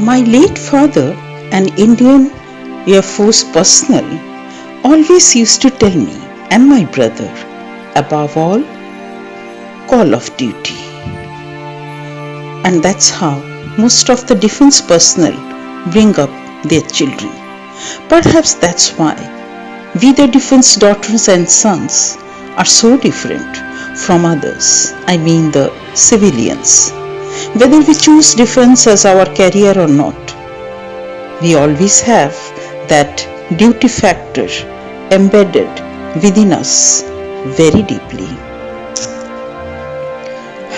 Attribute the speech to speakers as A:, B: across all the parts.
A: My late father, an Indian Air Force personnel, always used to tell me and my brother, above all, call of duty. And that's how most of the defense personnel bring up their children. Perhaps that's why we, the defense daughters and sons, are so different from others, I mean the civilians. Whether we choose defense as our career or not, we always have that duty factor embedded within us very deeply.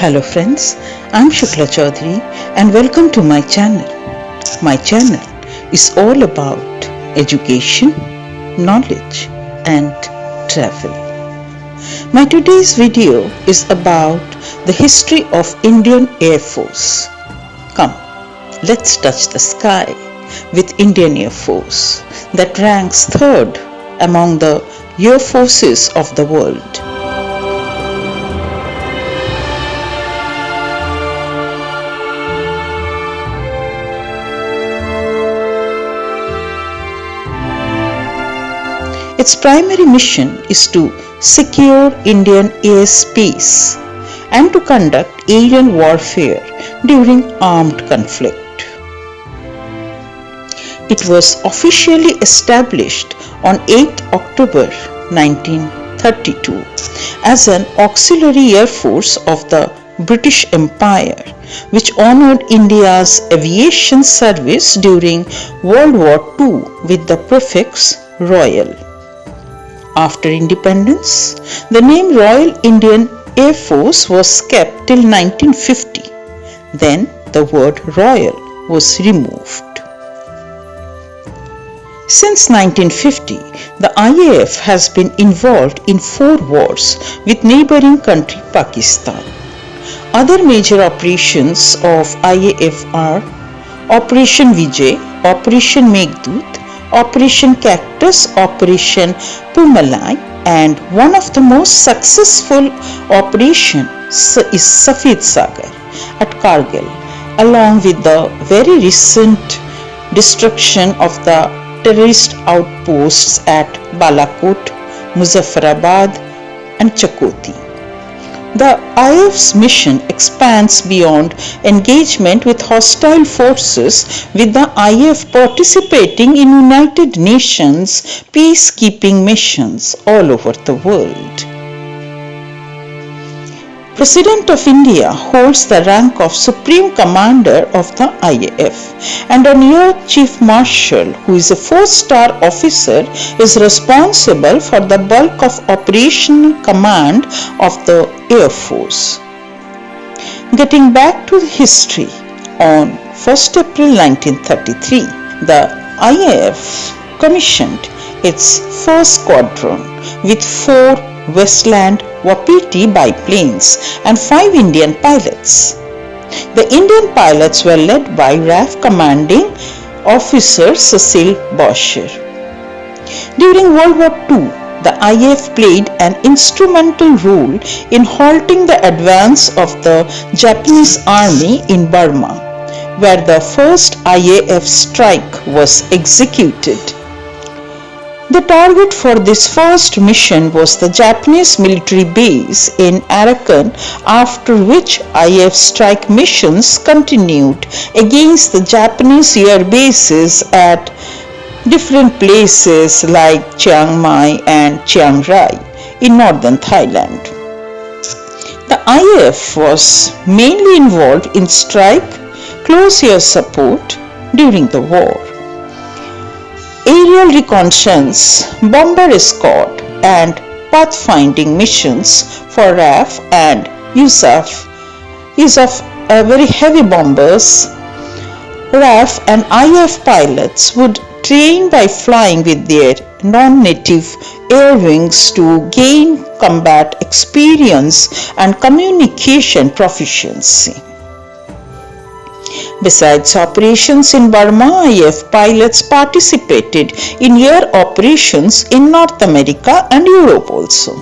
A: Hello friends, I'm Shukla Choudhury and welcome to my channel. My channel is all about education, knowledge and travel. My today's video is about the history of Indian Air Force. Come, let's touch the sky with Indian Air Force that ranks third among the air forces of the world. Its primary mission is to secure Indian airspace and to conduct aerial warfare during armed conflict. It was officially established on 8 October 1932 as an auxiliary air force of the British Empire, which honored India's aviation service during World War II with the prefix Royal. After independence, the name Royal Indian Air Force was kept till 1950. Then the word Royal was removed. Since 1950, the IAF has been involved in 4 wars with neighboring country Pakistan. Other major operations of IAF are Operation Vijay, Operation Meghdoot, Operation Cactus, Operation Pumalai, and one of the most successful operations is Safed Sagar at Kargil, along with the very recent destruction of the terrorist outposts at Balakot, Muzaffarabad, and Chakoti. The IAF's mission expands beyond engagement with hostile forces, with the IAF participating in United Nations peacekeeping missions all over the world. President of India holds the rank of Supreme Commander of the IAF, and an Air Chief Marshal, who is a 4-star officer, is responsible for the bulk of operational command of the Air Force. Getting back to the history, on 1st April 1933, the IAF commissioned its first squadron with 4 Westland Wapiti biplanes and 5 Indian pilots. The Indian pilots were led by RAF Commanding Officer Cecil Boscher. During World War II, the IAF played an instrumental role in halting the advance of the Japanese army in Burma, where the first IAF strike was executed. The target for this first mission was the Japanese military base in Arakan, after which IAF strike missions continued against the Japanese air bases at different places like Chiang Mai and Chiang Rai in northern Thailand. The IAF was mainly involved in strike, close air support during the war, aerial reconnaissance, bomber escort and pathfinding missions for RAF, and use of very heavy bombers. RAF and IAF pilots would train by flying with their non-native air wings to gain combat experience and communication proficiency. Besides operations in Burma, IAF pilots participated in air operations in North America and Europe also.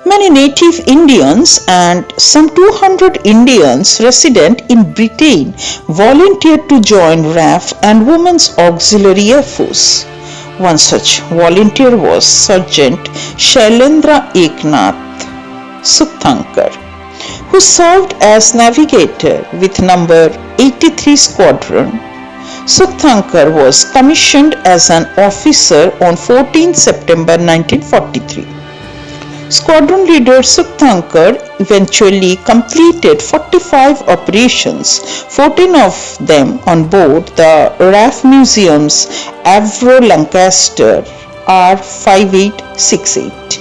A: Many native Indians and some 200 Indians resident in Britain volunteered to join RAF and Women's Auxiliary Air Force. One such volunteer was Sergeant Shailendra Eknath Sukthankar, who served as navigator with number 83 Squadron. Sukthankar was commissioned as an officer on 14 September 1943. Squadron leader Sukthankar eventually completed 45 operations, 14 of them on board the RAF Museum's Avro Lancaster R5868.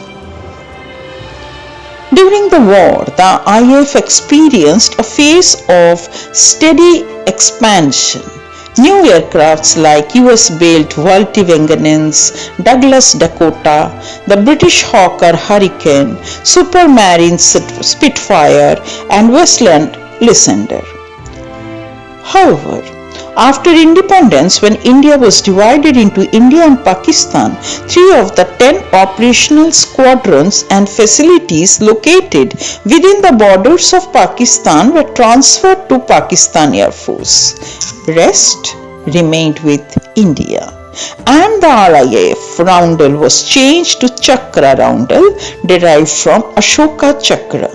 A: During the war, the IAF experienced a phase of steady expansion. New aircrafts like US-built Vultivanganins, Douglas Dakota, the British Hawker Hurricane, Supermarine Spitfire, and Westland Lysander. However, after independence, when India was divided into India and Pakistan, 3 of the 10 operational squadrons and facilities located within the borders of Pakistan were transferred to Pakistan Air Force. Rest remained with India, and the RIAF roundel was changed to Chakra roundel, derived from Ashoka Chakra.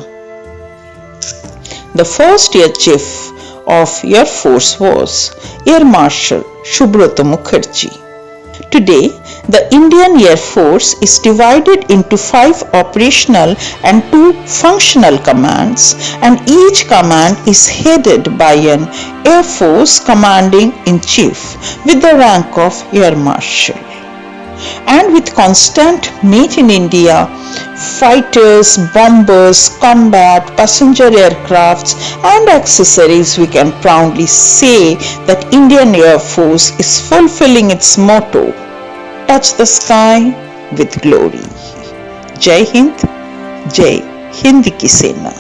A: The first Air Chief of Air Force was Air Marshal Subrata Mukherjee. Today, the Indian Air Force is divided into 5 operational and 2 functional commands, and each command is headed by an Air Force Commanding-in-Chief with the rank of Air Marshal. And with constant Made in India fighters, bombers, combat, passenger aircrafts and accessories, we can proudly say that Indian Air Force is fulfilling its motto, touch the sky with glory. Jai Hind, Jai Hind Ki Sena.